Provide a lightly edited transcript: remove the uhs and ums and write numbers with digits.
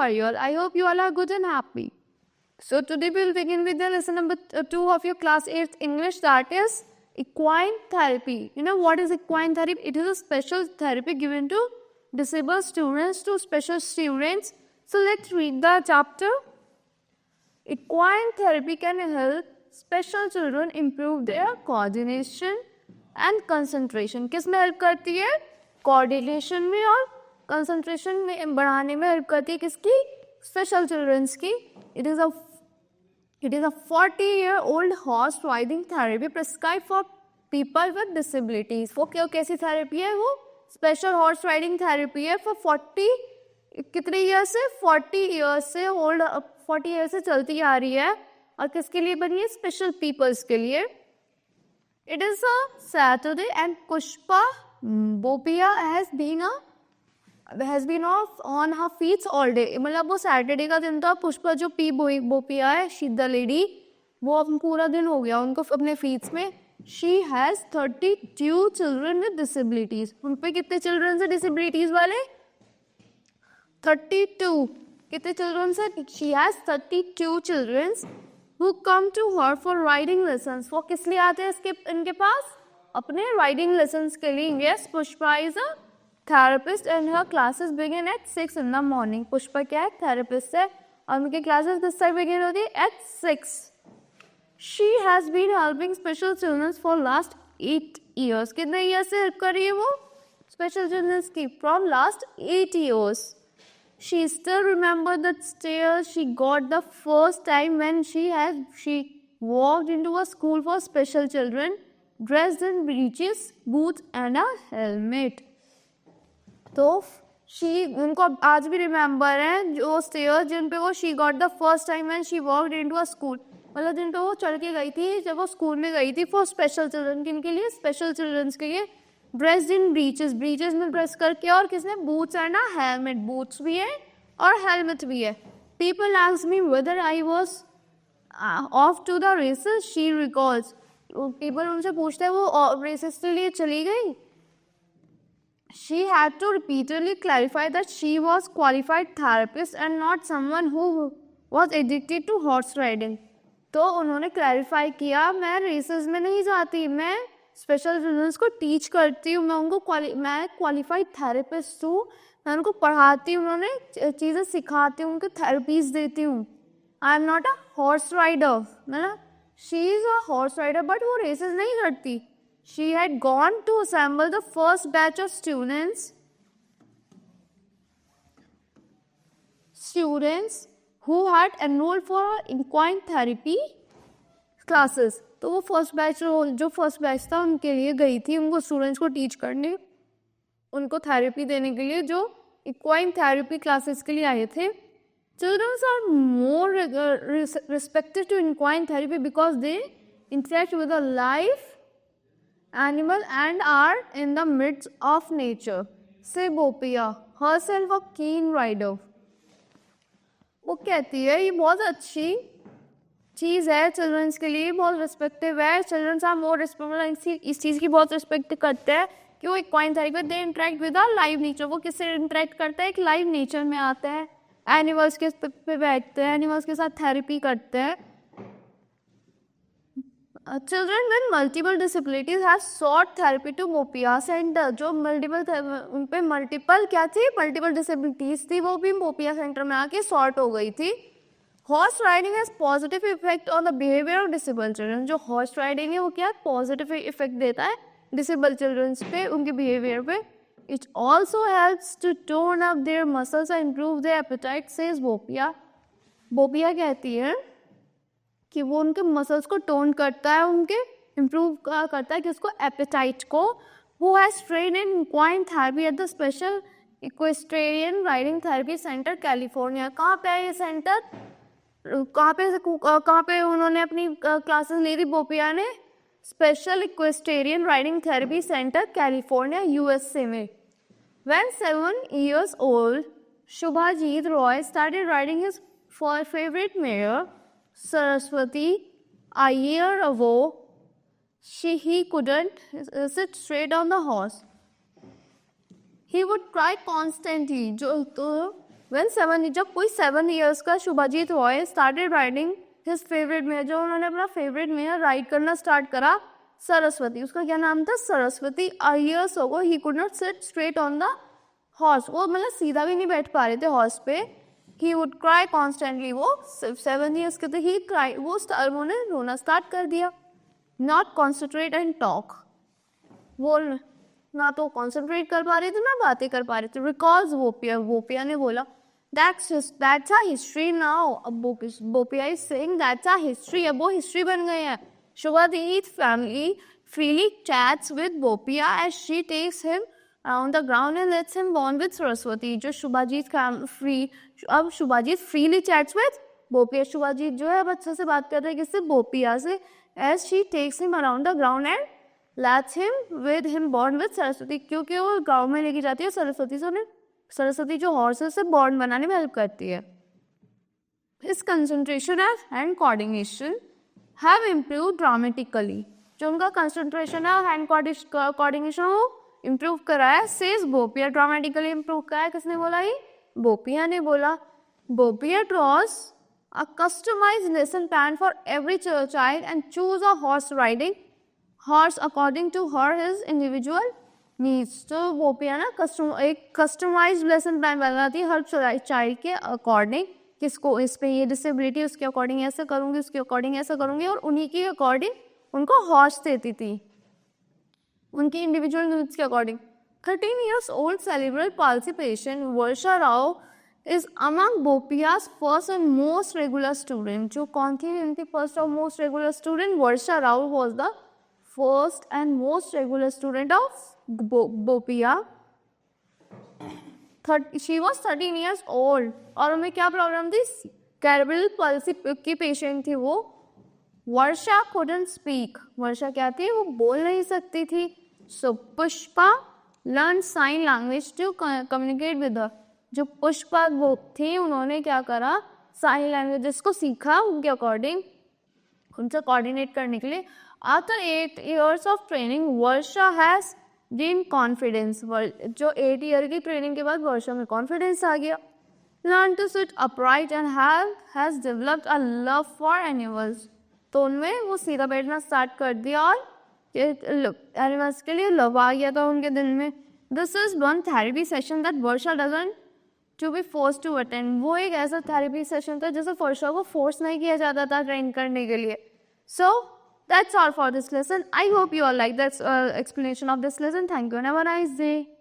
are you all? I hope you all are good and happy. So today we will begin with the lesson number 2 of your class 8th English, that is equine therapy. You know what is equine therapy? It is a special therapy given to disabled students, to special students. So let's read the chapter. Equine therapy can help special children improve their coordination and concentration. किस में help करती है? Coordination में और concentration में बढ़ाने में help करती है. किसकी? स्पेशल चिल्ड्रंस की. It is a 40-year-old horse riding therapy prescribed for people with disabilities. वो कैसी थेरेपी है? वो स्पेशल हॉर्स राइडिंग थेरेपी है फॉर 40 कितने ईयर से? 40 ईयर्स से ओल्ड 40 ईयर से चलती आ रही है. और किसके लिए बनी है? स्पेशल पीपल्स के लिए. It is a Saturday and Pushpa Bopia has been off on her feet all day. मतलब वो सैटरडे का दिन था. पुष्पा जो बोपिया है, शी द लेडी, वो पूरा दिन हो गया उनको अपने फीट्स में. She has 32 children with disabilities. उन पे कितने चिल्ड्रन से डिसेबिलिटीज वाले? 32. कितने चिल्ड्रन से? She has 32 children who come to her for riding lessons. वो किस लिए आते हैं इनके पास? अपने riding lessons के लिए. Yes, Pushpa is a therapist and her classes begin at 6 in the morning. Pushpa क्या है? थेरेपिस्ट है और उनकी क्लासेस किस टाइम बिगिन होती है? At 6. She has been helping special children for last 8 years. कितने ईयर से हेल्प कर रही है वो स्पेशल चिल्ड्रंस की? From last 8 years. She still remembered the stairs she got the first time when she walked into a school for special children, dressed in breeches, boots and a helmet. तो उनको आज भी remember है जो stairs जिन पे वो she got the first time when she walked into a school. मतलब जिन पे वो चढ़ के गई थी जब वो स्कूल में गई थी फॉर स्पेशल चिल्ड्रन. किनके लिए? स्पेशल चिल्ड्रंस के लिए. ड्रेस्ड इन ब्रीचेस, ब्रीचेस में ड्रेस करके, और किसने? Boots and helmet. बूट्स भी है और हेलमेट भी है. People ask me whether I was off to the races. She recalls. People उनसे पूछते हैं वो रेसेस के लिए चली गई. She had to repeatedly clarify that she was qualified therapist and not someone who was addicted to horse riding. तो उन्होंने क्लैरिफाई किया, मैं रेसेस में नहीं जाती, मैं स्पेशल चिल्ड्रंस को टीच करती हूँ, मैं उनको मैं क्वालिफाइड थेरेपिस्ट हूँ, मैं उनको पढ़ाती हूँ, उन्होंने चीज़ें सिखाती हूँ, उनको थेरेपीज देती हूँ. I am not a horse rider. मतलब she is a horse rider but वो रेसेस नहीं करती. She had gone to assemble the first batch of students who had enrolled for equine therapy classes. तो वो first batch था उनके लिए गई थी, उनको स्टूडेंट्स को टीच करने, उनको थेरेपी देने के लिए जो इक्वाइन थेरेपी क्लासेस के लिए आए थे. Children are more respected to equine therapy because they interact with a live animal and are in the midst of nature. Say Bopia, herself a keen rider. वो कहती है ये बहुत अच्छी चीज़ है चिल्ड्रंस के लिए, बहुत रिस्पेक्टिव है. चिल्ड्रंस आर मोर रिस्पेक्ट, इस चीज़ की बहुत रिस्पेक्ट करते हैं कि वो equine therapy they interact with a live nature. वो किससे इंटरेक्ट करता है? एक लाइव नेचर में आता है, एनिमल्स के पे बैठते हैं, एनिमल्स के साथ थेरेपी करते हैं. Children with multiple disabilities have sought therapy to Bopia Center. जो उन पे मल्टीपल क्या थी? मल्टीपल डिसेबिलिटीज थी, वो भी बोपिया सेंटर में आके सॉर्ट हो गई थी. Horse riding has positive effect on the behaviour of disable children. जो हॉर्स राइडिंग है वो क्या? पॉजिटिव इफेक्ट देता है डिसेबल चिल्ड्रंस पे, उनके बिहेवियर पे. It also helps to tone up their muscles and improve their appetite, says Bopaiah. Bopaiah कहती है कि वो उनके मसल्स को टोन करता है, उनके इम्प्रूव करता है कि उसको एपेटाइट को. Who has train in equine therapy at the special equestrian riding therapy centre California. कहाँ पे है ये सेंटर? कहाँ पे उन्होंने अपनी क्लासेस ली थी बोपिया ने? Special equestrian riding therapy centre California, USA में. When 7 years old, Shubhajit Roy started riding his favorite mare Saraswati. A year ago, he couldn't sit straight on the horse. He would cry constantly. जब कोई 7 years का Shubhajit Roy started riding his favourite mare, जो उन्होंने अपना favourite mare ride करना start करा, सरस्वती, उसका क्या नाम था, Saraswati, years ago he could not sit straight on the horse, वो मतलब सीधा भी नहीं बैठ पा रहे थे हॉर्स पे, he would cry constantly, वो 7 years के थे, he cried, वो उन्होंने रोना स्टार्ट कर दिया, not concentrate and talk, वो ना तो कॉन्सेंट्रेट कर पा रहे थे ना बातें कर पा रहे थे, बिकॉज बोपिया ने बोला that's our history now, अब Bopia is saying that's our history, अब वो हिस्ट्री बन गए हैं. Shubhajit's family freely chats with Bopiya as she takes him around the ground and lets him bond with Saraswati. जो अब Subhajit freely chats with Bopiya. Subhajit जो है अब अच्छे से बात कर रहे हैं किससे, बोपिया से, as she takes him around the ground and lets him bond with Saraswati, क्योंकि वो गाँव में लेके जाती है सरस्वती से, उन्हें सरस्वती जो हॉर्सेस से बॉन्ड बनाने में हेल्प करती है. His concentration and coordination have improved dramatically. जो उनका कंसंट्रेशन है हैंड कोऑर्डिनेशन वो इम्प्रूव करा है, सेज बोपिया. ड्रामेटिकली इम्प्रूव करा है, किसने बोला, ये बोपिया ने बोला. Bopia draws a customized lesson plan for every child and choose a horse according to his individual needs. तो बोपिया ना एक कस्टमाइज्ड लेसन प्लान बनाती है हर चाइल्ड के अकॉर्डिंग, किसको इस पे ये डिसेबिलिटी, उसके अकॉर्डिंग ऐसा करूँगी, उसके अकॉर्डिंग ऐसा करूँगी, और उन्हीं के अकॉर्डिंग उनको हॉर्स देती थी, उनकी इंडिविजुअल नीड्स के according. 13 years old cerebral palsy patient Varsha Rao is among Bopiya's first and most regular student. जो कौन थी इनकी फर्स्ट और most regular student, Varsha Rao was the first and most regular student of Bopaiah. She was 13 years old और उनमें क्या problem थी, cerebral palsy की पेशेंट थी वो. वर्षा couldn't speak, वर्षा क्या थी, वो बोल नहीं सकती थी. So Pushpa learned sign language to communicate with her. जो पुष्पा वो थी उन्होंने क्या करा, साइन लैंग्वेजेस को सीखा उनके अकॉर्डिंग, उनसे कोऑर्डिनेट करने के लिए. After 8 years of training, Varsha has gained confidence. जो 8 year की ट्रेनिंग के बाद वर्षा में कॉन्फिडेंस आ गया. Learn to sit upright and has developed a love for animals. तो उनमें वो सीधा बैठना स्टार्ट कर दिया और एनिमल्स के लिए लव आ गया था उनके दिल में. This is one therapy session that Varsha doesn't to be force to attend. वो एक ऐसा थेरेपी सेशन था जैसे वर्षा को फोर्स नहीं किया जाता था ट्रेन करने के लिए. So that's all for this lesson. I hope you all like that's explanation of this lesson. Thank you and have a nice day.